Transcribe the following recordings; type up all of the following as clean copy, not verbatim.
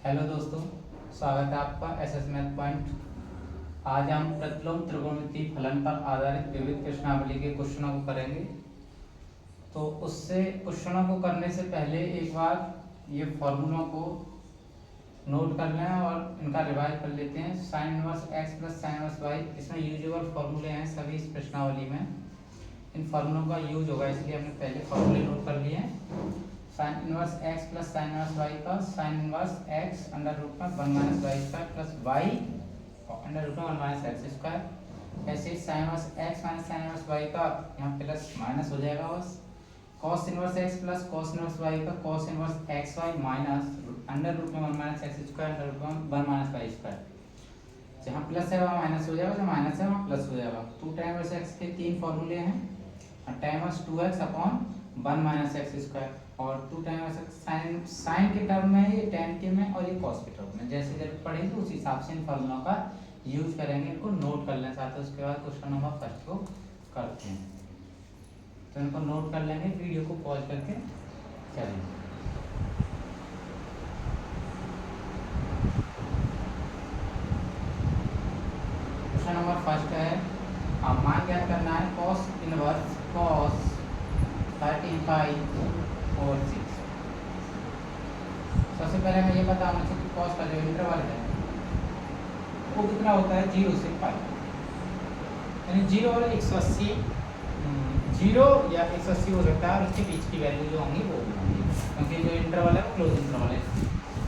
Hello दोस्तों, स्वागत है आपका एसएस मैथ पॉइंट। आज हम प्रतिलोम त्रिकोणमितीय फलन पर आधारित विविध प्रश्नावली के क्वेश्चनों को करेंगे। तो उससे क्वेश्चनों को करने से पहले एक बार ये फॉर्मूलों को नोट कर लें और इनका रिवाइज कर लेते हैं। Sine inverse x plus sine inverse y, इसमें यूजुअल फॉर्मूले हैं सभी इस प्रश्नावली में। इन फॉर्मूलों का यूज होगा, इसलिए हमने पहले फॉर्मूले नोट कर लिए हैं। Sine inverse x plus sine inverse Y का sine inverse x under root में 1 minus Y square plus Y under root में 1 माइनस एक्स स्क्वायर। ऐसे ही sine inverse X minus sine inverse Y का यहाँ प्लस माइनस हो जाएगा बस। Cos inverse x plus cos inverse Y का cos inverse X Y minus under root में 1 minus x square under root में 1 माइनस वाई स्क्वायर। जहाँ plus है वहाँ माइनस हो जाएगा, जहाँ माइनस है वहाँ प्लस हो जाएगा। 2 tan इनवर्स एक्स के 3 फॉर्मूले हैं। tan inverse 2x upon 1 minus x square और 2 tan इनवर्स साइन के टर्म में है, ये tan के में और ये cos के टर्म में। जैसे जरूरत पड़ेगी तो उस हिसाब से इन फॉर्मूलों का यूज करेंगे। इनको नोट कर लें साथ, उसके बाद क्वेश्चन नंबर फर्स्ट को करते हैं। तो इनको नोट कर लेंगे, वीडियो को पॉज करके चलेंगे। क्वेश्चन नंबर फर्स्ट है, आप मान ज्ञात करना है cos इनवर्स cos 13 पाई और 6। सबसे पहले हमें ये पता होना चाहिए कि cos का जो इंटरवल है वो कितना होता है, 0 से पाई। यानी 0 और 180, 0 या 180 हो सकता है और उसके बीच की वैल्यू जो होंगी वो भी होंगी, क्योंकि जो इंटरवल है वो क्लोज इंटरवल है।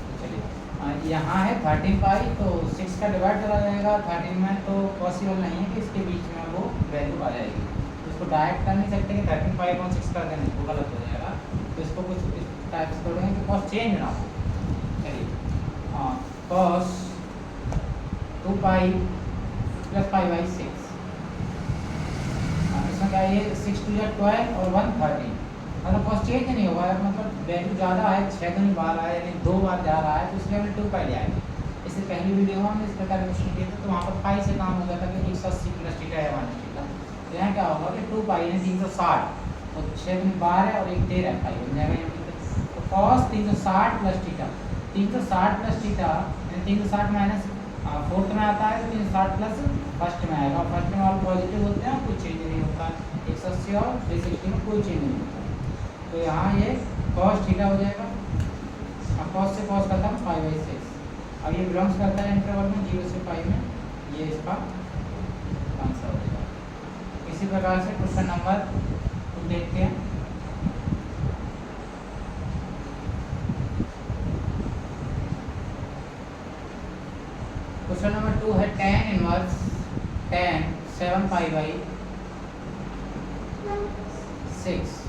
तो चलिए यहाँ है 13 पाई, तो 6 का डिवाइड चला जाएगा 13 में, तो पॉसिबल नहीं है कि इसके बीच में वो वैल्यू आ जाएगी। तो इसको डायरेक्ट कर नहीं सकते कि 13 पाई अपॉन 6 कर देंगे, वो गलत हो जाएगा। तो इसको कुछ इस टाइप से करेंगे कि कॉस चेंज ना हो। चलिए cos 2 pi plus pi by 6, इसमें क्या है, 6 2 या 12 और 1 13। मतलब कॉस चेंज नहीं होगा, मतलब वैल्यू ज़्यादा है, 6 दूनी 12 है, यानी 2 बार जा रहा है, तो इसलिए हमने 2 पाई लिया है। इससे पहली वीडियो में हमने इस प्रकार क्वेश्चन किए थे, तो वहाँ पर पाई से काम हो जाता है कि 180 प्लस थीटा है 1 थीटा। तो यहाँ क्या होगा कि 2 पाई यानी 360, तो 6 दूनी 12 और 1 13 पाई बन जाएगा। तो cos 360 plus theta, 360 plus theta यानी 360 माइनस फोर्थ में आता है, तो 360 प्लस फर्स्ट में आएगा। फर्स्ट में ऑल पॉजिटिव होते हैं, कुछ चेंज नहीं होता। 180 और 360 में कोई चेंज नहीं होता। तो यहाँ ये कॉस थीटा हो जाएगा। अब कॉस से कॉस करता हूँ पाई बाई 6। अब ये बिलोंग्स करता है इंटरवल में 0 से पाई में, ये इसका आंसर हो जाएगा। इसी प्रकार से क्वेश्चन नंबर 2 देखते हैं। क्वेश्चन नंबर 2 है tan inverse tan 7 pi by 6।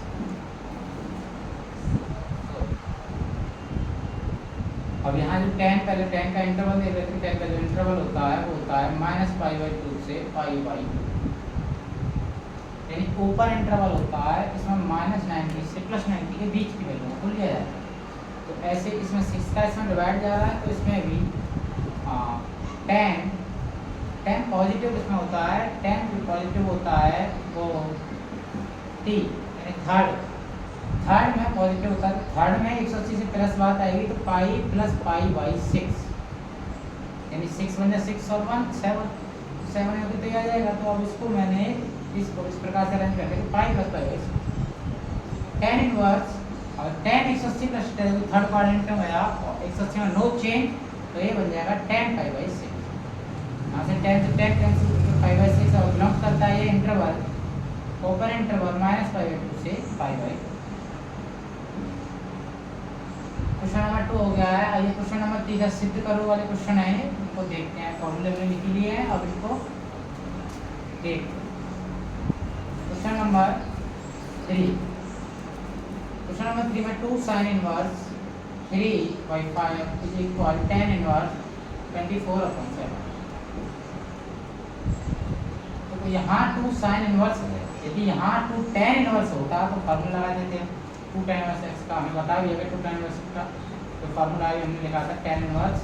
अब यहाँ जो tan, पहले tan का इंटरवल दे रहे थे, tan का जो इंटरवल होता है वो होता है माइनस पाई बाई 2 से पाई बाई 2, यानी ऊपर इंटरवल होता है, इसमें माइनस 90 से प्लस 90 के बीच की वैल्यू को लिया जाता है। तो ऐसे इसमें 6 का इसमें डिवाइड जा रहा है, तो इसमें भी tan पॉजिटिव इसमें होता है, tan जो पॉजिटिव होता है वो t यानी थर्ड में पॉजिटिव होता है। थर्ड में 180 से प्लस बात आएगी, तो पाई प्लस पाई बाई 6, यानी 6 बन जाए 6 और 1 7 होकर तो आ जाएगा। तो अब इसको मैंने इसको इस प्रकार से अरेंज करके pi plus pi by 6 tan inverse, और tan 180 प्लस थर्ड क्वाड्रेंट में गया और 180 में नो चेंज, तो ये बन जाएगा tan पाई बाई 6। यहाँ से tan से tan कैंसिल, पाई बाई 6 और बिलोंग्स करता है ये interval, open interval minus pi by 2 से पाई बाई। क्वेश्चन नंबर 2 हो गया है। आइए क्वेश्चन नंबर 3 का सिद्ध करो वाले क्वेश्चन है, इनको देखते हैं। फॉर्मूले में लिख लिए हैं, अब इसको देखते हैं। क्वेश्चन नंबर 3, क्वेश्चन नंबर 3 में 2 sine inverse 3 by 5 is equal tan inverse 24/7। तो यहाँ 2 साइन इनवर्स है, यदि यहाँ 2 tan इनवर्स होता तो फॉर्मूला लगा देते हैं। 2 tan इनवर्स x का हमें बता दिया, 2 tan इनवर्स का तो फॉर्मूला हमने लिखा था tan inverse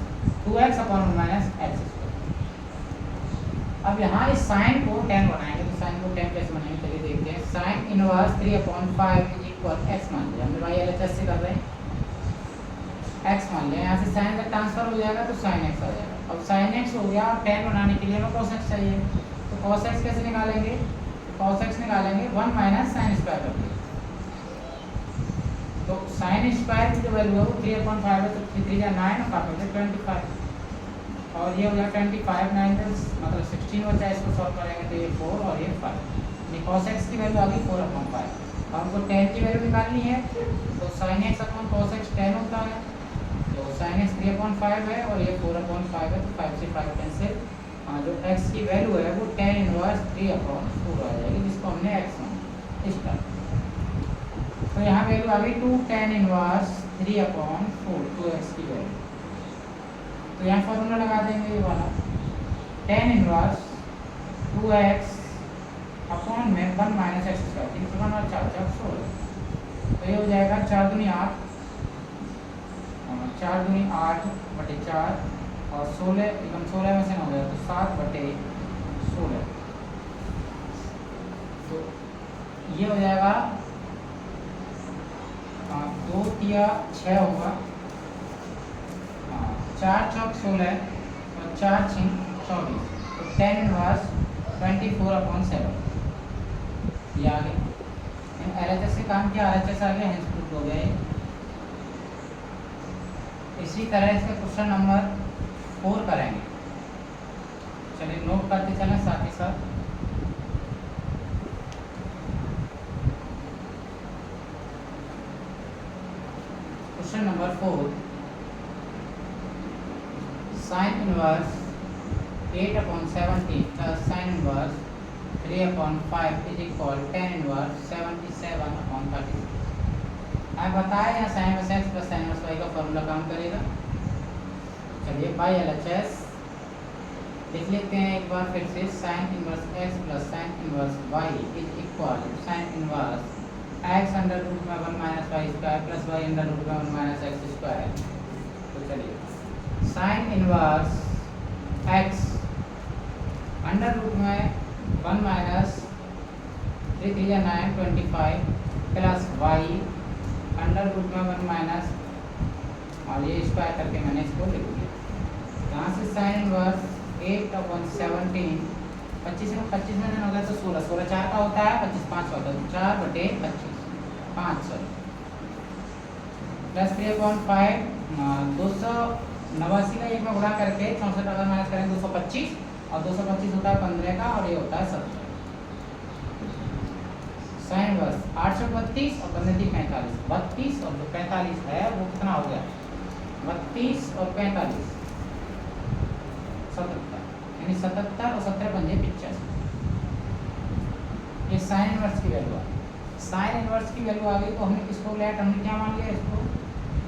2x upon 1 minus x square. अब यहाँ इस साइन को tan बनाएंगे, तो साइन को tan कैसे बनाएंगे चलिए देखते हैं। Sine inverse 3/5 is equal x मान लिया, हमने y LHS से कर रहे हैं। एक्स मान लिया, यहाँ से साइन का ट्रांसफर हो जाएगा तो साइन एक्स आ जाएगा। अब साइन एक्स हो गया और टेन बनाने के लिए हमें कॉस एक्स चाहिए, तो कॉस एक्स कैसे निकालेंगे, कॉस एक्स निकालेंगे 1 माइनस साइन स्क्वायर करके। तो साइन स्क्वायर की जो वैल्यू है वो 3/5 है, तो 3 या 9 और काट 25, और ये हो गया 25, 9 मतलब 16 बचा है, इसको सॉल्व करेंगे तो ये 4 और ये 5। कॉस एक्स की वैल्यू आ गई 4/5। अब हमको टेन की वैल्यू निकालनी है, तो sign x upon cos x 10 होता है, तो साइन एक्स 3/5 है और ये 4/5 है, तो 5 से 5 कैंसिल। जो एक्स की वैल्यू है वो tan इनवर्स 3/4 आ जाएगी, जिसको हमने एक्स माना इस तरह। तो यहाँ वैल्यू आ गई 2 tan इनवर्स 3/4 2x की वैल्यू। तो यहाँ फॉर्मूला लगा देंगे ये वाला, tan इनवर्स 2x अपॉन में 1 माइनस एक्स स्क्वायर, 3 और 4 4 16। तो ये हो जाएगा 4 दूनी 8, 4 दूनी 8/4 और 16 एकदम 16 में से हो गया तो 7/16। तो ये हो जाएगा 2 तिया 6 होगा, 4 चौक 16 और 4 छिंग 24, तो tan इनवर्स 24/7 ये आ गया। LHS से काम किया, RHS आ गया, हेंस प्रूफ हो गया ये। इसी तरह इसका क्वेश्चन नंबर 4 करेंगे। चलिए नोट करते चलें साथ ही साथ। Question number 4, sine inverse 8/70 plus sine inverse 3/5 is equal tan inverse 77/30। आप बताएं यहाँ sine inverse x plus sine inverse Y का फॉर्मूला काम करेगा। चलिए बाय LHS लिख लेते हैं एक बार फिर से, sine inverse x plus sine inverse y is equal sine inverse x under root में 1 minus Y square plus Y under root में 1 माइनस एक्स स्क्वायर। तो चलिए sine inverse x under root में 1 minus 3 3 9 25 plus Y under root में 1 minus, और ये square करके मैंने इसको लिख दिया। यहाँ से साइन इनवर्स 8/17, 25 में 25 में हो गया तो 16, 16 4 का होता है, 25 5 होता है, तो 4/25 5 प्लस 3/5 289 का एक में गुणा करके 64 अगर माइनस करें 225, और 225 होता है 15 का, और ये होता है 17। साइन इनवर्स 832 और 15 45, 32 और जो 45 है वो कितना हो गया, 32 और 45 77, यानी 77 और 17 पंजे 85। ये साइन इनवर्स की वैल्यू आ गई। साइन इनवर्स की वैल्यू आ गई तो हमने इसको लेट, हमने क्या मान लिया, इसको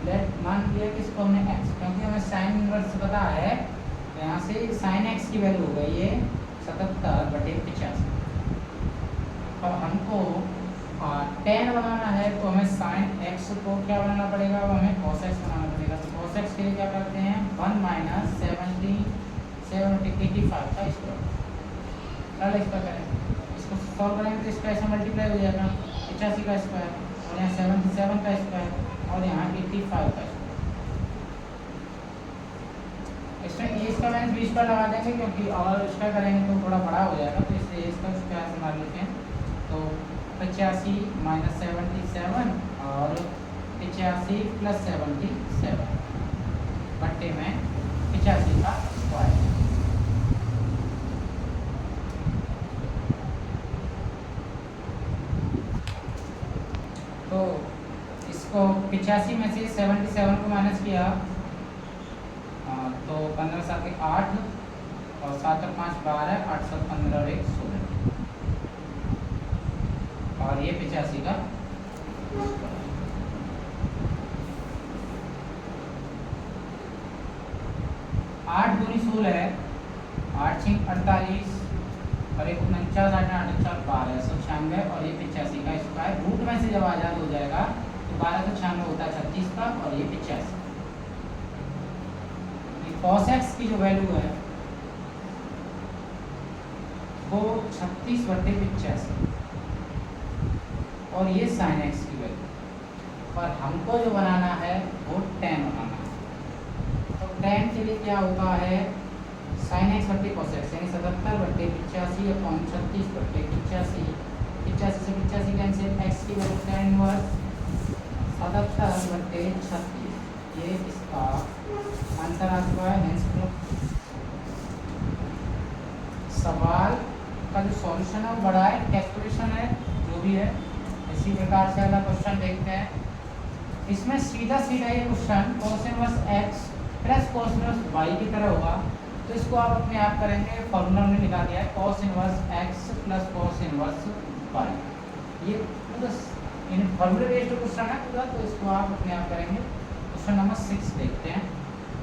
लेट मान लिया कि इसको हमने एक्स, क्योंकि हमें साइन इनवर्स पता है, तो यहाँ से साइन एक्स की वैल्यू हो गई है 77/85। अब हमको tan बनाना है तो हमें साइन एक्स को क्या बनाना पड़ेगा, वो हमें cos x बनाना पड़ेगा। तो cos x के लिए क्या करते हैं, 1 माइनस 87/85 का स्क्वायर, चलो इसका करें, इसको सॉल्व करेंगे तो इसका ऐसा मल्टीप्लाई हो जाएगा 85 का स्क्वायर, और यहाँ 77 का स्क्वायर, और यहाँ 85 का स्क्वायर। इसमें ए इसका माइनस 20 पर लगा देंगे, क्योंकि और इसका करेंगे तो थोड़ा बड़ा हो जाएगा, तो इसलिए इसका स्क्वायर से मार लेते हैं। तो 85 माइनस 77 और 85 प्लस 77 बट्टे में 85 का स्क्वायर। तो इसको 85 में से 77 को माइनस किया तो 15 7 के 8 और 7 और 5 12, 8 7 15 और 1 16, और ये 85 का 8 दूनी 16 है, 8 6 48 और 1 49 8 8 4 12 196, और ये 85 का स्क्वायर। रूट में से जब आज़ाद हो जाएगा तो 1296 होता है 36 का, और ये 85। cos x की जो वैल्यू है वो 36/85, और ये sin x की वैल्यू, और हमको जो बनाना है वो tan बनाना है। tan के लिए क्या होता है sin x बट्टे cos x, यानी 77 बट्टे 85 अपॉन 36 बट्टे 85, 85 से 85 कैंसिल, x की वैल्यू tan इनवर्स 77 बट्टे 36, ये इसका आंसर आ चुका है। हेंस सवाल का जो सॉल्यूशन है वो बड़ा है, कैलकुलेशन है जो भी है। इसी प्रकार से अगला क्वेश्चन देखते हैं। इसमें सीधा सीधा ये question cos inverse x plus cos inverse y की तरह होगा, तो इसको आप अपने आप करेंगे। फॉर्मूला में लिखा दिया है cos inverse x plus cos inverse y, ये मतलब इन फॉर्मूले बेस्ड क्वेश्चन है पूरा, तो इसको आप अपने आप करेंगे। क्वेश्चन नंबर 6 देखते हैं,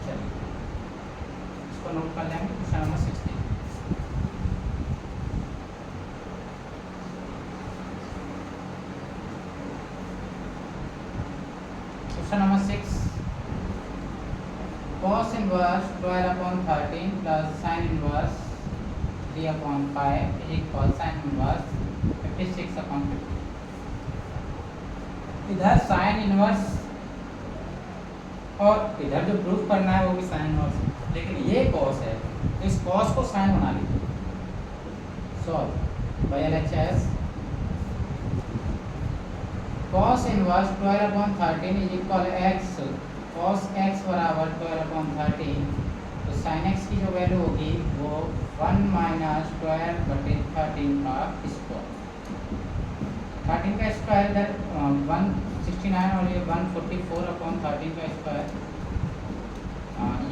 चलिए इसको नोट कर लेंगे। क्वेश्चन नंबर 6 देखते हैं। Question number 6, cos inverse 12 upon 13 plus sin inverse 3 upon 5 equal sin inverse 56 upon 50। इधर sin इनवर्स और इधर जो प्रूफ करना है वो भी sin इनवर्स, लेकिन ये cos है, तो इस cos को sin बना लीजिए। Solve by LHS। cos inverse 12 upon 13 is equal x, cos x बराबर 12 अपॉन 13, तो sin x की जो वैल्यू होगी वो 1 माइनस 12 बटे 13 का स्क्वायर, 13 का स्क्वायर इधर 169 और ये 144 अपॉन 13 का स्क्वायर,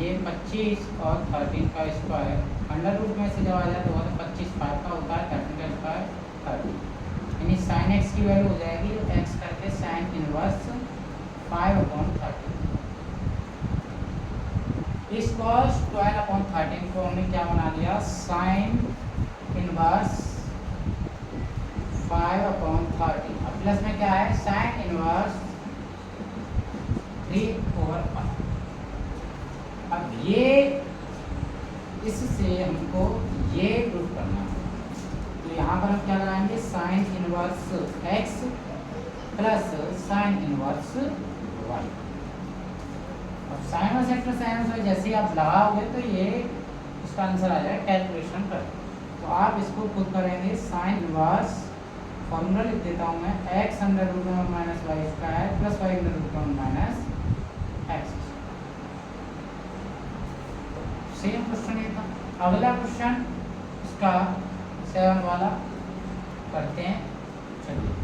ये 25 और 13 का स्क्वायर, अंडर रूट में से जब आ जाए तो 25 5 का होता है, 13 का स्क्वायर 30, यानी sin x की वैल्यू हो जाएगी x करके sin इनवर्स 5 अपॉन 13। इस cos 12 अपॉन 13 को हमने क्या बना लिया sin इनवर्स 5 अपॉन 13। अब प्लस में क्या है sin इनवर्स 3/5। अब ये इससे हमको ये प्रूफ करना है, तो यहाँ पर हम क्या लगाएंगे sin inverse x plus sin inverse y। अब sin inverse x plus sin inverse y जैसे ही आप लगाओगे तो ये इसका आंसर आ जाएगा कैलकुलेशन कर, तो आप इसको खुद करेंगे। sin इनवर्स फॉर्मूला लिख देता हूँ मैं, x अंडर रूट में minus Y square plus Y under root में माइनस एक्स। सेम क्वेश्चन ये था। अगला क्वेश्चन इसका 7 वाला करते हैं, चलिए।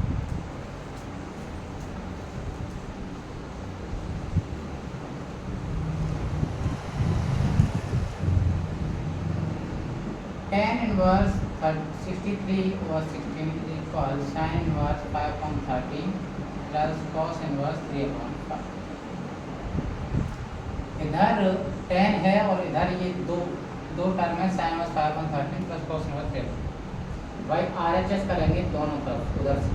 tan इनवर्स 63 और 16 is equal sin inverse 5/13 plus cos inverse 3/5। इधर tan है और इधर ये दो टर्म है, sin inverse 5/13 plus cos inverse 3/5। भाई RHS करेंगे दोनों तरफ उधर से,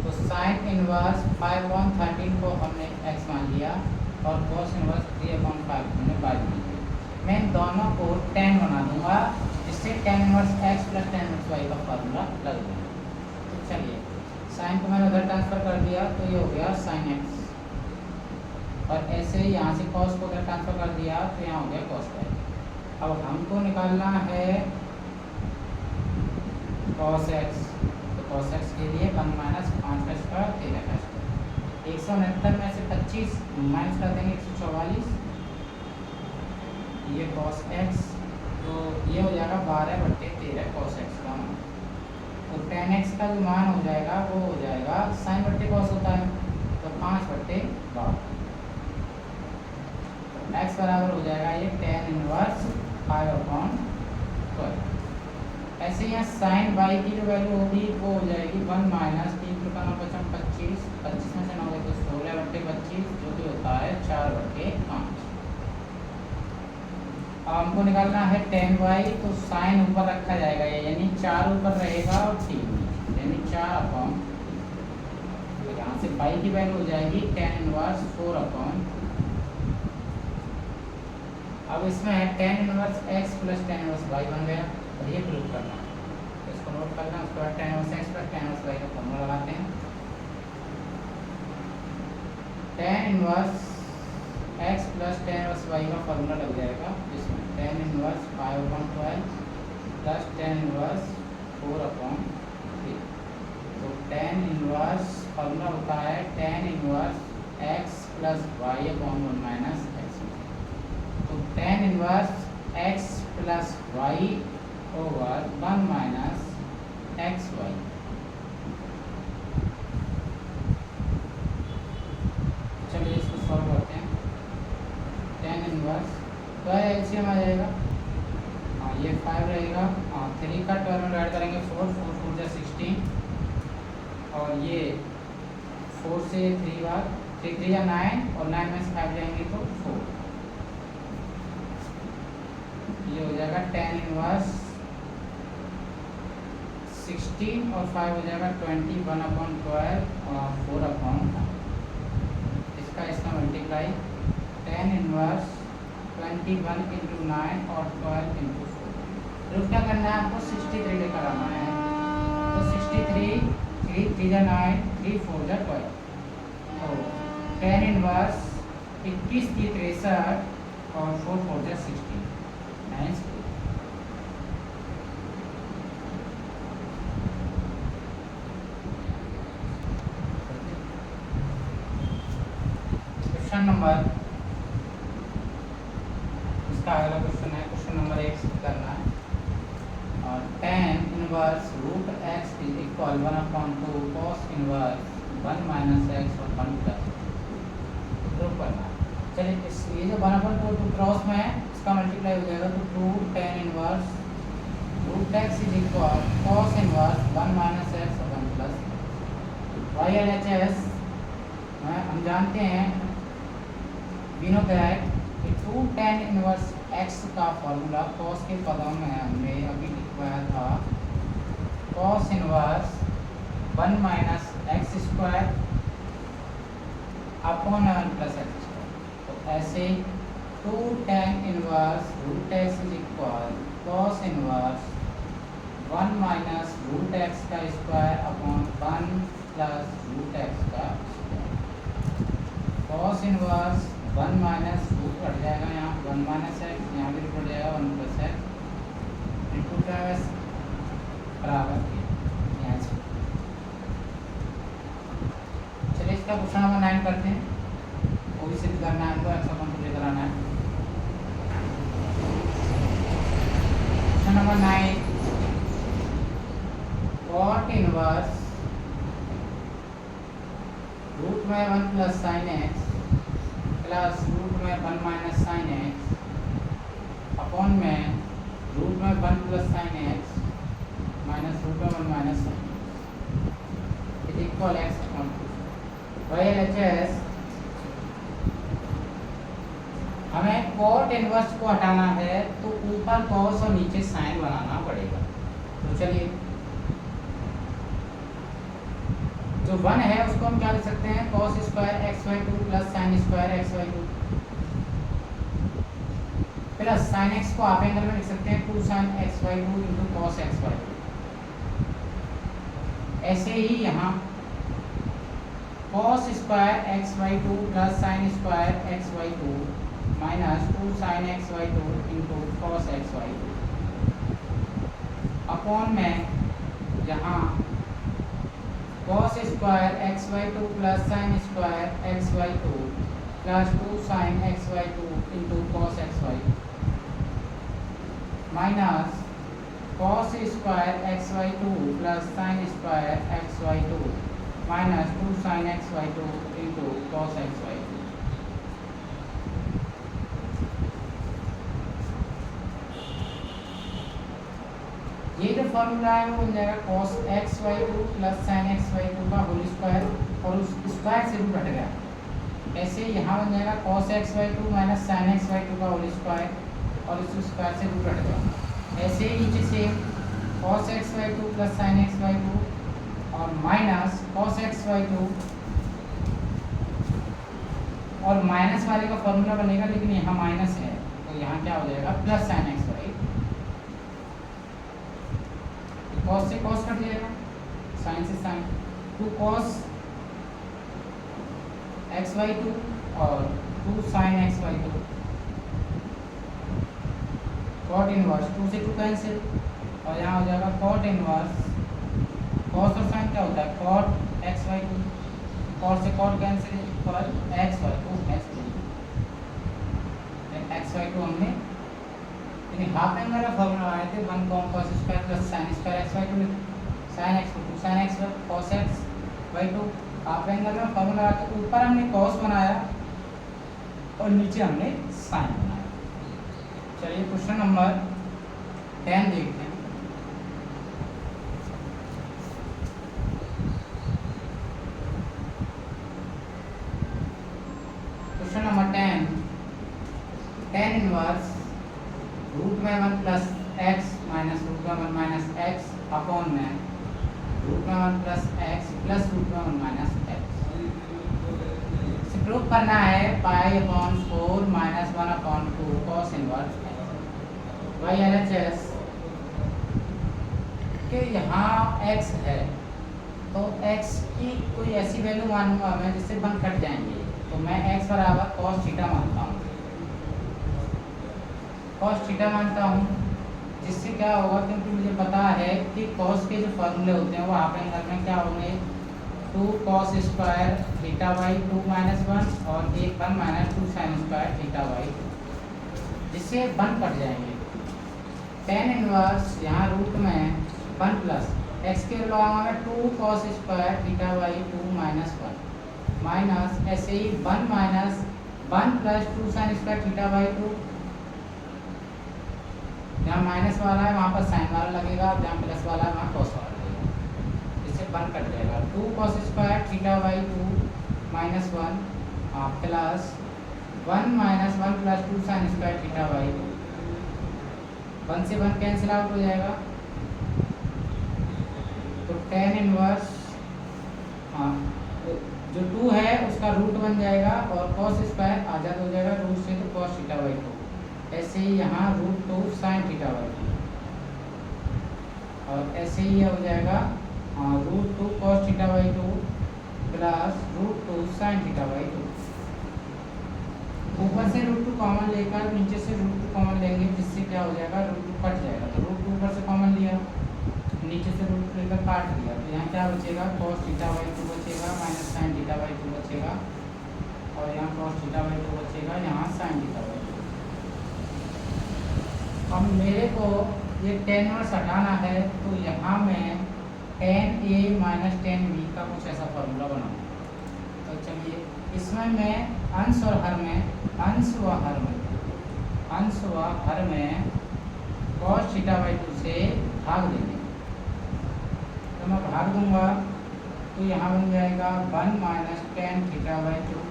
तो sin इनवर्स 5/13 को हमने x मान लिया और cos इनवर्स 3/5 हमने y मान लिया। मैं इन दोनों को tan बना दूंगा, इससे tan inverse x plus tan inverse y का फार्मूला लग जाएगा। तो चलिए sin को मैंने उधर ट्रांसफर कर दिया, तो ये हो गया sin x, और ऐसे ही यहाँ से cos को उधर ट्रांसफर कर दिया तो यहाँ हो गया cos y। अब हमको निकालना है cos x, तो cos x के लिए 1 माइनस 5 का स्क्वायर 13 का स्क्वायर, 169 में से 25 माइनस कर देंगे 144, ये cos x, तो ये हो जाएगा 12/13 cos x का मान। तो tan x का जो मान हो जाएगा वो हो जाएगा sin बट्टे cos होता है, तो 5/12, x बराबर हो जाएगा ये tan इनवर्स 5/12। ऐसे यहाँ sin y की जो वैल्यू होगी वो हो जाएगी 1 माइनस 3 का 25, 25 में से 9 तो 16/25, जो कि होता है 4/5। अब हमको निकालना है tan y, तो sin ऊपर रखा जाएगा यानी 4 ऊपर रहेगा और 3 यानी 4/, तो यहाँ से y की वैल्यू हो जाएगी tan इनवर्स 4/। अब इसमें है tan inverse x plus tan inverse y बन गया, और ये प्रूफ करना है, तो इसको नोट करना। उसके बाद tan inverse x plus tan inverse y का फॉर्मूला लगाते हैं। tan inverse x plus tan inverse Y का फॉर्मूला लग जाएगा इसमें tan inverse 5/12 plus tan inverse 4/3। तो टेन इनवर्स फॉर्मूला होता है tan inverse x plus Y upon 1 minus X. तो tan inverse x plus Y over 1 minus X Y. चलिए इसको सॉल्व करते हैं। टेन इनवर्स तो एलसीएम आ जाएगा, हाँ ये 5 रहेगा, हाँ 3 का 12 में ऐड करेंगे 4 4 4 जा 16 और ये 4 से 3 बार 3 3 या 9 और 9 में से 5 जाएंगे तो 4। ये हो जाएगा टेन इनवर्स 16 और 5 हो जाएगा 21/12 और 4/9। इसका मल्टीप्लाई टेन इनवर्स 21 इंटू 9 और 12 इंटू 4। फिर क्या करना है आपको 63 लेकर आना है। तो 63 3 3 जा 9 3 4 जा 12। तो टेन इनवर्स 21 की 63 और 4 4 जा 16 9। क्वेश्चन नंबर, इसका अगला क्वेश्चन है क्वेश्चन नंबर 1 करना है। और tan inverse root x is equal 1/2 cos inverse 1 minus x और 1 प्लस प्रूव करना है। चलिए इस ये जो 1/2 टू क्रॉस में है इसका मल्टीप्लाई हो जाएगा तो 2 tan inverse root x is equal cos inverse 1 minus x और 1 plus y L H S. हम जानते हैं बिनो दैट कि 2 टेन इनवर्स एक्स का फॉर्मूला कॉस के पदों में हमने अभी लिखवाया था cos inverse 1 minus x square upon 1 plus x square. तो ऐसे 2 tan inverse root x is equal cos inverse 1 minus root x का square upon 1 plus root x का square. Cos inverse 1 minus root cut जाएगा, यहाँ 1 minus x, यहाँ भी cut जाएगा 1 plus x into x बराबर यहाँ से। चलिए इसका क्वेश्चन नंबर 9 करते हैं। वो भी सिद्ध करना है हमको, एक्स अपन को लेकर आना है। Question number 9 cot inverse root में 1 plus sine x plus root में 1 माइनस साइन एक्स अपॉन में रूट में 1 plus sine x minus root में 1 minus sine is equal x upon 2। Y L H S हमें कॉट इनवर्स को हटाना है तो ऊपर कॉस और नीचे साइन बनाना पड़ेगा। तो चलिए जो 1 है उसको हम क्या लिख सकते हैं cos square x y 2 plus sine square x y 2 plus sine x को आप एंगल में लिख सकते हैं 2 sine x y 2 into cos x y 2। ऐसे ही यहाँ cos square x y 2 plus sine square x y 2 minus 2 sine x y 2 into cos x y 2 upon में यहाँ cos square x y 2 plus sine square x y 2 plus 2 sine x y 2 into cos x Y minus cos square x y 2 plus sine square x y 2 minus 2 sine x y 2 into cos x y 2। ये जो formula है वो बन जाएगा cos x y 2 plus sine x y 2 का whole square और उस square से रूट हट गया। ऐसे यहाँ बन जाएगा cos x y 2 minus sine x y 2 का होल स्क्वायर और इस स्क्वायर से रूट हट गया। ऐसे ही नीचे से cos x y 2 plus sine x y 2 और माइनस cos एक्स वाई 2 और माइनस वाले का फॉर्मूला बनेगा लेकिन यहाँ माइनस है तो यहाँ क्या हो जाएगा plus sine x y. Cos से कॉस कट जाएगा, साइन से साइन 2 cos एक्स वाई 2 और 2 sin x by 2 cot inverse 2 से 2 कैंसिल और यहाँ हो जाएगा कॉट इनवर्स कॉस और साइन क्या होता है कॉट x बाई 2 कॉट से कॉट कैंसिल पर x बाई 2 x बाई 2 हमने हाफ एंगल का फॉर्मूला आए थे 1 cos square plus sine square x by 2 sine x 2 sine x cos x by 2 half angle में फॉर्मूला आया तो ऊपर हमने cos बनाया और नीचे हमने साइन बनाया। चलिए क्वेश्चन नंबर 10 देखते हैं। क्वेश्चन नंबर 10 इनवर्स रूट में 1 प्लस एक्स माइनस रूट में 1 माइनस एक्स अपॉन में रूट में 1 प्लस एक्स प्लस रूट में 1 माइनस एक्स प्रूव करना है pi upon 4 minus 1 upon 2 cos inverse y L H S कि यहाँ x है तो x की कोई ऐसी वैल्यू मानूंगा मैं जिससे 1 कट जाएंगे तो मैं x बराबर cos थीटा मानता हूँ cos थीटा मानता हूँ जिससे क्या होगा क्योंकि मुझे पता है कि cos के जो फॉर्मूले होते हैं वो हाफ एंगल में क्या होंगे 2 cos square theta by 2 minus 1 और 1 minus 2 sine square theta by 2 जिससे 1 कट जाएंगे। tan इनवर्स यहाँ रूट में 1 प्लस एक्स के अलावा में 2 cos square theta by 2 minus 1 minus ऐसे ही 1 minus 1 plus 2 sine square theta by 2 जहाँ माइनस वाला है वहाँ पर साइन वाला लगेगा जहाँ प्लस वाला है वहाँ cos वाला लगेगा इससे 1 कट जाएगा 2 cos square theta by 2 minus 1 plus 1 minus 1 plus 2 sine square theta by 2 1 से 1 कैंसिल आउट हो जाएगा तो tan इनवर्स जो 2 है उसका रूट बन जाएगा और cos स्क्वायर आजाद हो जाएगा रूट से तो cos थीटा बाई 2 ऐसे ही यहाँ रूट 2 साइन थीटा बाई 2 और ऐसे ही हो जाएगा root 2 cos theta by 2 plus root 2 sine theta by 2 ऊपर से रूट 2 कॉमन लेकर नीचे से रूट 2 कॉमन लेंगे जिससे क्या हो जाएगा रूट 2 कट जाएगा तो रूट 2 ऊपर से कॉमन लिया नीचे से रूट 2 लेकर काट दिया तो यहाँ क्या बचेगा cos थीटा बाई 2 बचेगा माइनस साइन थीटा बाई 2 बचेगा और यहाँ cos थीटा बाई 2 बचेगा यहाँ साइन थीटा बाई 2। अब मेरे को ये tan इनवर्स हटाना है तो यहाँ मैं tan a minus tan b का कुछ ऐसा फॉर्मूला बनाऊँ तो चलिए इसमें मैं अंश व हर में cos थीटा बाई 2 से भाग देंगे तो मैं भाग दूंगा तो यहाँ बन जाएगा 1 minus tan theta by 2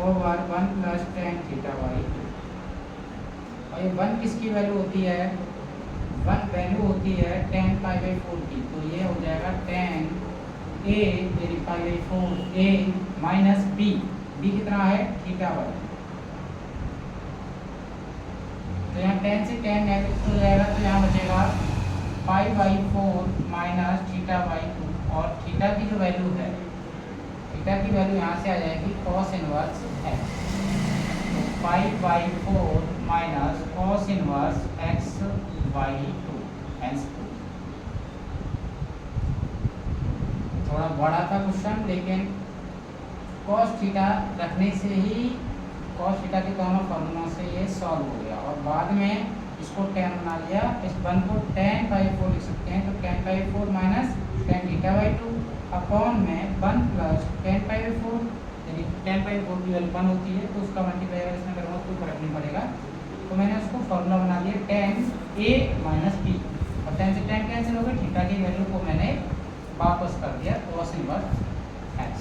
over 1 plus tan theta by 2 और ये 1 किसकी वैल्यू होती है 1 वैल्यू होती है tan पाई बाई 4 की तो ये हो जाएगा tan a मेरी pi by 4 a minus b कितना है थीटा बाई तो यहाँ tan से tan नेगेटिव हो जाएगा तो यहाँ बचेगा pi by 4 minus theta by 2 और थीटा की जो वैल्यू है थीटा की वैल्यू यहाँ से आ जाएगी cos इनवर्स x तो pi by 4 minus cos inverse x by 2 hence 2 थोड़ा बड़ा था क्वेश्चन लेकिन cos थीटा रखने से ही cos थीटा के दोनों फॉर्मूलों से ये सॉल्व हो गया और बाद में इसको tan बना लिया इस 1 को tan बाई 4 लिख सकते हैं तो tan by 4 minus tan theta by 2 upon में 1 प्लस tan बाई 4 यानी tan बाई 4 की वैल्यू 1 होती है तो उसका मल्टीप्लाई अगर इसमें करूँगा कोई फर्क नहीं पड़ेगा तो मैंने उसको फॉर्मूला बना लिया tan a माइनस b और tan से tan कैंसिल हो गया थीटा की वैल्यू को मैंने वापस कर दिया cos इनवर्स x।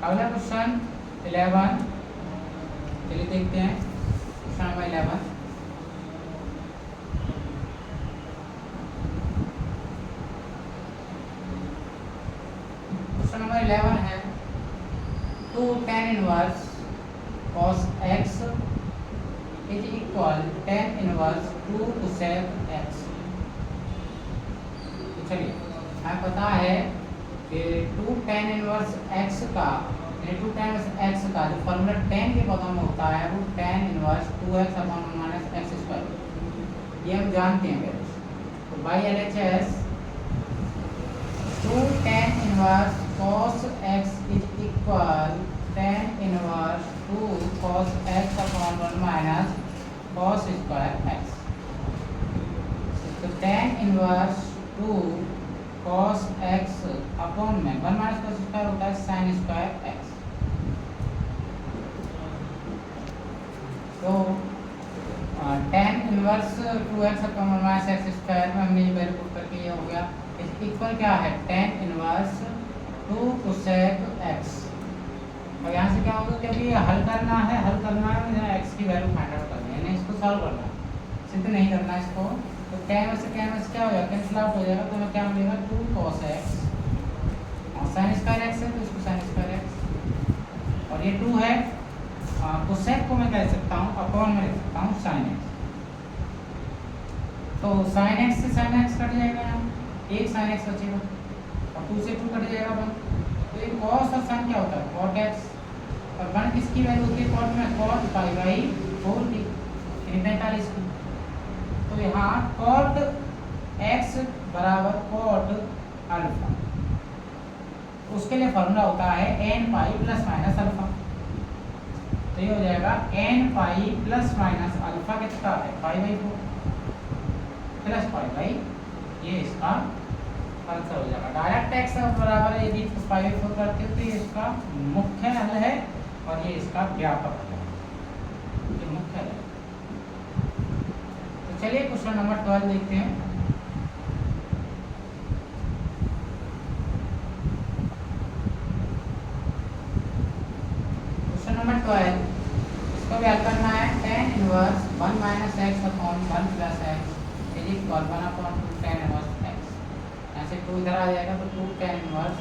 अगला क्वेश्चन 11 चलिए देखते हैं क्वेश्चन नंबर 11 क्वेश्चन नंबर 11 है 2 tan inverse cos x is equal tan inverse 2 cosec x। तो चलिए हमें पता है कि 2 tan इनवर्स x का टू टाइम्स एक्स का जो फॉर्मूला टेन के पदों में होता है वो tan inverse 2x upon 1 minus x square, ये हम जानते हैं पहले। तो by LHS 2 tan inverse cos x is equal tan inverse 2 cos x upon 1 minus cos square x। तो tan inverse 2 cos x upon में 1 माइनस cos स्क्वायर होता है sin स्क्वायर x। तो tan inverse 2x upon 1 minus x square में हमने ये value put करके ये हो गया इक्वल क्या है tan इनवर्स 2 cosec x। और यहाँ से क्या होगा, क्योंकि ये हल करना है x की वैल्यू फाइंड आउट करनी है, इसको सॉल्व करना है, सिद्ध नहीं करना इसको। तो tan से क्या हो जाएगा, कैंसिल आउट हो जाएगा। तो हमें क्या मिलेगा 2 cos x और sin स्क्वायर x है तो इसको sin स्क्वायर x, और ये 2 है cosec को मैं कह सकता हूँ अपॉन में लिख सकता हूँ sin x। तो sin x से sin x कट जाएगा, यहाँ एक sin x बचेगा और 2 से 2 कट जाएगा 1। तो ये cos और sin क्या होता है cot x, और 1 किसकी वैल्यू होती है cot में, cot पाई बाई 4t यानी 45 की। तो यहाँ cot x बराबर cot अल्फा, उसके लिए फॉर्मूला होता है n pi plus minus alpha. तो ये हो जाएगा n pi plus minus alpha कितना है pi by 4 plus pi by, ये इसका आंसर हो जाएगा। डायरेक्ट एक्स बराबर है, यदि पाई बाई 4 करते हो तो ये इसका मुख्य हल है और ये इसका व्यापक हल है, ये मुख्य हल है। तो चलिए क्वेश्चन नंबर 12 देखते हैं। क्वेश्चन नंबर 12 इसको भी हल करना है। tan inverse 1 minus x upon 1 plus x is equal 1 upon 2 tan inverse x. ऐसे 2 इधर आ जाएगा तो 2 tan इनवर्स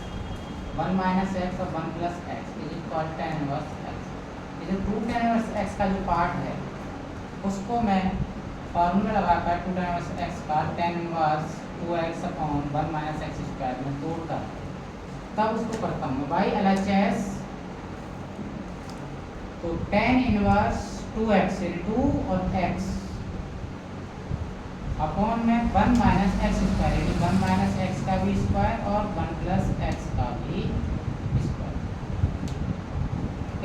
1 माइनस एक्स और 1 plus x is equal tan inverse x. ये जो 2 tan इनवर्स एक्स का जो पार्ट है उसको मैं फार्मूला लगाकर 2 tan इनवर्स एक्स का tan inverse 2x upon 1 minus x square में तोड़कर तब उसको करता हूँ बाई LHS। तो tan इनवर्स 2x यानी 2 और x अपॉन में 1 माइनस एक्स स्क्वायर यानी 1 माइनस एक्स का भी स्क्वायर और 1 प्लस एक्स का भी square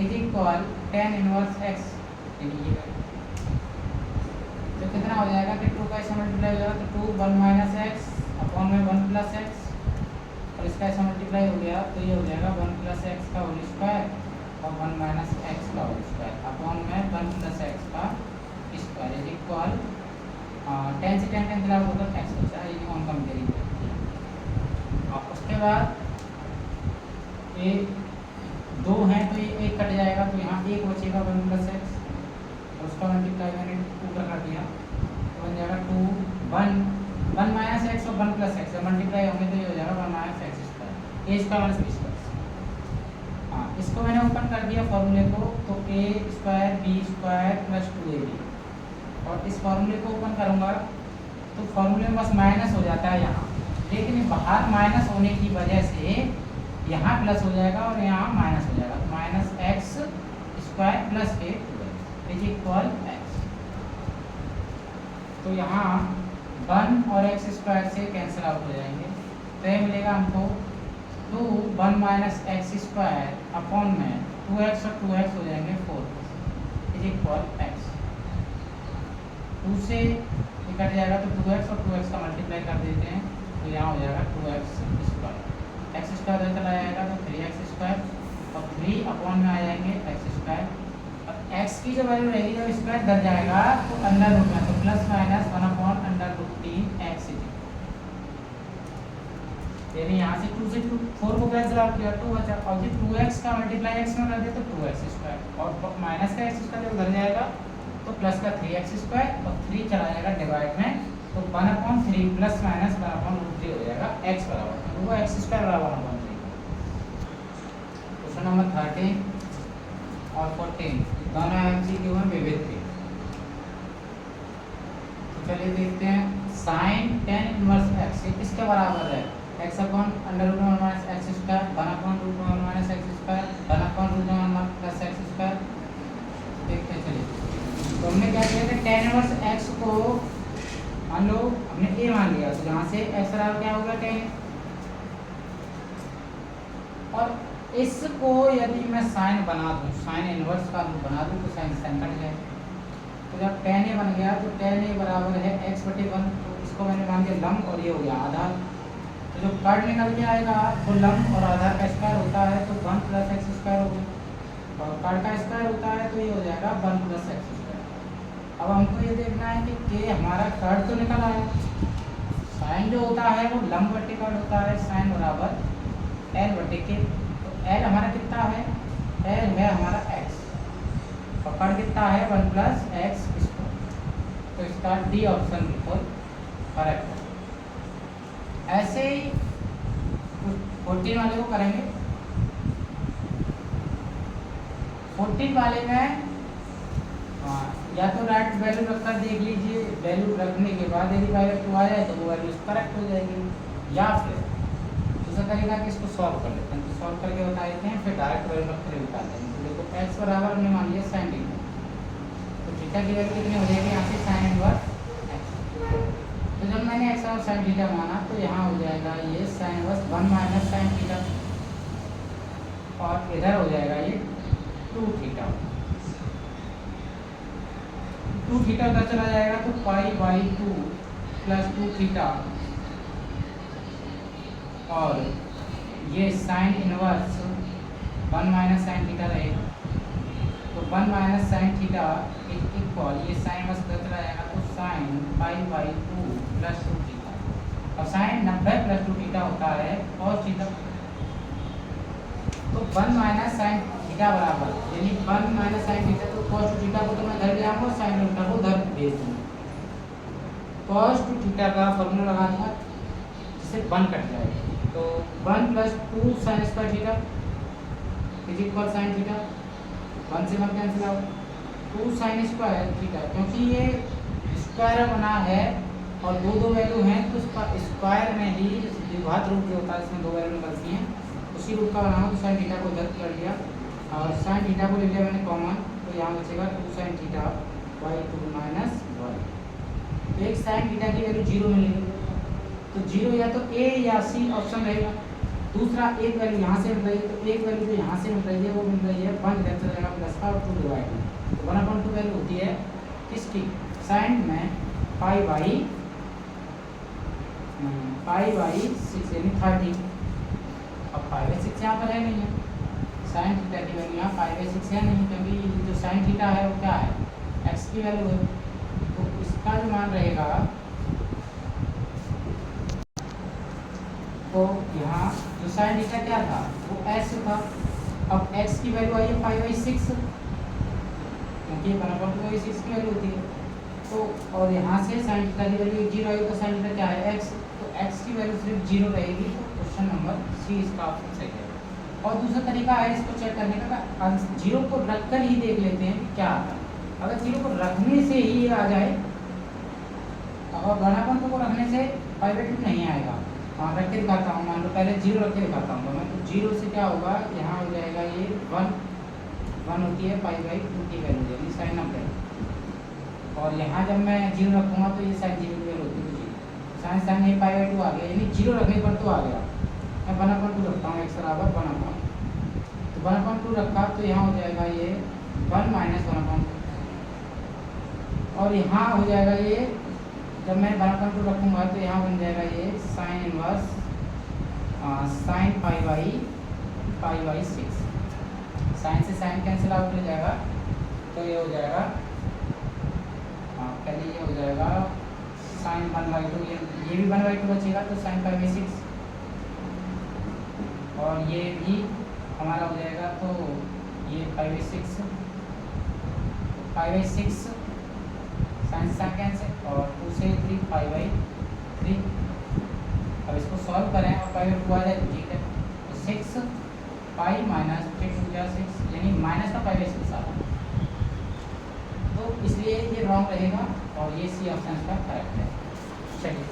is equal tan inverse x यानी ये। तो कितना हो जाएगा कि 2 का ऐसा मल्टीप्लाई हो जाएगा तो 2 1 माइनस एक्स अपॉन में 1 प्लस एक्स और इसका ऐसा मल्टीप्लाई हो गया तो ये हो जाएगा 1 प्लस एक्स का होल स्क्वायर और 1 माइनस एक्स का होल स्क्वायर अपॉन में 1 प्लस एक्स का स्क्वायर इज इक्वल 10 से 10 कैंसिल आउट होकर एक्स बचा है, ये ऑन कंपेयरिंग। और उसके बाद ये 2 हैं तो ये 1 कट जाएगा तो यहाँ 1 बचेगा 1 प्लस एक्स और उसका मल्टीप्लाई मैंने ऊपर कर दिया तो बन जाएगा 2 1 माइनस एक्स और 1 प्लस एक्स मल्टीप्लाई होंगे तो ये हो जाएगा 1 minus x square A square minus B square. हाँ इसको मैंने ओपन कर दिया फॉर्मूले को तो A square B square plus 2ab, और इस फॉर्मूले को ओपन करूंगा तो फॉर्मूले में बस माइनस हो जाता है यहाँ, लेकिन बाहर माइनस होने की वजह से यहाँ प्लस हो जाएगा और यहाँ माइनस हो जाएगा। तो माइनस एक्स स्क्वायर प्लस के इज इक्वल एक्स। तो यहाँ 1 और एक्स स्क्वायर से कैंसिल आउट हो जाएंगे तो ये मिलेगा हमको 2 1 माइनस एक्स स्क्वायर अपॉन में 2x और 2x हो जाएंगे 4 इज इक्वल एक्स। 2 से कट जाएगा तो 2x और 2x का मल्टीप्लाई कर देते हैं तो यहाँ हो जाएगा 2x स्क्वायर, एक्स स्क्वायर इधर चला जाएगा तो 3x स्क्वायर और 3 अपॉन में आ जाएंगे एक्स स्क्वायर, और x की जो वैल्यू रहेगी जब स्क्वायर इधर जाएगा तो अंडर रूट में तो plus minus 1 upon under root 3x यानी यहाँ से 2 से 4 को कैंसिल आउट किया 2 बचा, और जो 2x का मल्टीप्लाई x में कर दे तो 2x स्क्वायर और माइनस का x स्क्वायर जब उधर जाएगा तो प्लस का 3x स्क्वायर और 3 चला जाएगा डिवाइड में तो 1 upon 3 plus minus 1 upon root 3 हो जाएगा x बराबर वो x स्क्वायर बराबर 1 अपॉन 3। क्वेश्चन नंबर 13 और 14 दोनों MCQ में विविध थे। तो चलिए देखते हैं साइन tan इनवर्स x किसके बराबर है x upon under root one minus x square, one upon root one minus x square, one upon root one plus x square. देखते चलिए, तो हमने क्या किया था, टेन इनवर्स एक्स को मान लो हमने ए मान लिया, तो यहाँ से एक्स बराबर क्या होगा 10। और इसको यदि मैं साइन बना दूं, साइन इनवर्स का रूप बना दूं, तो साइन साइन कट जाए। तो जब tan a बन गया तो tan a बराबर है x बटे 1, तो इसको मैंने मान लिया लंब और ये हो गया आधार। तो जो कट निकल के आएगा तो लंब और आधार का स्क्वायर होता है, तो 1 प्लस एक्स स्क्वायर हो गया, और कट का स्क्वायर होता है तो ये हो जाएगा 1 प्लस एक्स स्क्वायर। अब हमको ये देखना है कि k हमारा कट तो निकल आया, साइन जो होता है वो लंब बटे कट होता है, साइन बराबर l बटे k। तो l हमारा कितना है, l है हमारा x, और कट कितना है 1 प्लस एक्स स्क्वायर। तो इसका डी ऑप्शन बिल्कुल करेक्ट है। ऐसे ही 14 वाले को करेंगे। 14 वाले में या तो राइट वैल्यू रखकर देख लीजिए, वैल्यू रखने के बाद यदि डायरेक्ट आ जाए तो वो वैल्यू करेक्ट हो जाएगी, या फिर दूसरा तरीका कि इसको सॉल्व कर लेते हैं। तो सॉल्व करके बता देते हैं, फिर डायरेक्ट वैल्यू रख कर निकालते हैं। तो देखो एक्स बराबर हमने मान लिया साइन थीटा, तो थीटा की वैल्यू कितनी हो जाएगी यहाँ से साइन इनवर्स एक्स। तो जब मैंने एक्स और साइन थीटा माना तो यहाँ हो जाएगा ये sine inverse 1 minus sine theta, और इधर हो जाएगा ये 2 थीटा। 2 थीटा उधर चला जाएगा तो पाई बाई 2 प्लस 2 थीटा, और ये sine inverse 1 minus sine theta रहेगा। तो 1 माइनस साइन थीटा इक्वल ये साइन इनवर्स उधर चला जाएगा तो sign pi by 2 plus 2 theta, और साइन 90 प्लस 2 थीटा होता है कॉस थीटा। तो 1 माइनस साइन थीटा बराबर यानी 1 माइनस साइन थीटा, तो कॉस 2 थीटा को तो मैं घर ले आऊँगा, साइन थीटा को उधर भेज दूँगा। कॉस 2 थीटा का फॉर्मूला लगा दूँगा जिससे 1 कट जाएगा, तो 1 plus 2 sine square theta is equal sine theta, 1 से 1 cancel out, 2 sine square theta, क्योंकि ये स्क्वायर बना है और दो वैल्यू हैं तो उसका स्क्वायर में ही द्विघात रूप जो होता है इसमें 2 वैल्यू निकलती हैं, उसी रूप का बनाऊँ। तो साइन थीटा को रद्द कर दिया और साइन थीटा को ले लिया मैंने कॉमन, तो यहाँ बचेगा 2 साइन थीटा बाई 2 माइनस 1। तो एक साइन थीटा की वैल्यू 0 मिलेगी, तो 0 या तो ए या सी ऑप्शन रहेगा। दूसरा एक वैल्यू यहाँ से मिल रही है, तो एक वैल्यू जो यहाँ से मिल रही है वो मिल रही है 1 इधर चला जाएगा प्लस का, और 2 डिवाइड में, तो 1/2 वैल्यू होती है किसकी, साइन में पाई बाई 6 यानी 30। अब पाई बाई 6 यहाँ पर है नहीं है, साइन थीटा की वैल्यू यहाँ पाई बाई 6 है नहीं, क्योंकि जो साइन थीटा है वो क्या है, एक्स की वैल्यू है। तो इसका जो मान रहेगा तो यहाँ जो साइन थीटा क्या था वो एक्स था, अब एक्स की वैल्यू आई है पाई बाई 6, क्योंकि 1/6 की वैल्यू होती है। तो और यहाँ से साइन थीटा की वैल्यू 0 आई, तो साइन थीटा क्या है एक्स, तो एक्स की वैल्यू सिर्फ 0 रहेगी। तो क्वेश्चन नंबर सी इसका ऑप्शन सही है। और दूसरा तरीका है इसको चेक करने का, 0 को रख कर ही देख लेते हैं कि क्या आता है। अगर 0 को रखने से ही आ जाए, अगर 1/2 को रखने से पाई बाई 2 नहीं आएगा, हाँ रख के दिखाता हूँ, मान लो पहले 0 रख के दिखाता हूँ मैं। तो 0 से क्या होगा, यहाँ हो जाएगा ये 1 होती है पाई बाई 2 की वैल्यू यानी साइन 90, और यहाँ जब मैं 0 रखूँगा तो ये साइन 0 की वैल्यू होती है 0, साइन ये पाई बाई 2 आ गया, यानी 0 रखने पर तो आ गया। मैं 1/2 रखता हूँ, एक्स बराबर 1/2, तो 1/2 रखा तो यहाँ हो जाएगा ये 1 माइनस 1/2, और यहाँ हो जाएगा ये, जब मैं 1/2 रखूँगा तो यहाँ बन जाएगा ये sine inverse sine pi by 6, sine से साइन कैंसिल आउट हो जाएगा, तो ये हो जाएगा पहले ये हो जाएगा साइन 1/2, ये भी 1/2 बचेगा, तो साइन पाई बाई 6, और ये भी हमारा हो जाएगा, तो ये पाई बाई 6 साइन से साइन कैंसिल, और 2 से 3 पाई बाई 3। अब इसको सॉल्व करें और पाई बाई 2 आ जाए तो ठीक है, तो 6 पाई माइनस 3 2 जा 6 यानी माइनस का पाई बाई 6 आ रहा है, तो इसलिए ये रॉन्ग रहेगा और ये सी ऑप्शन का करेक्ट है। चलिए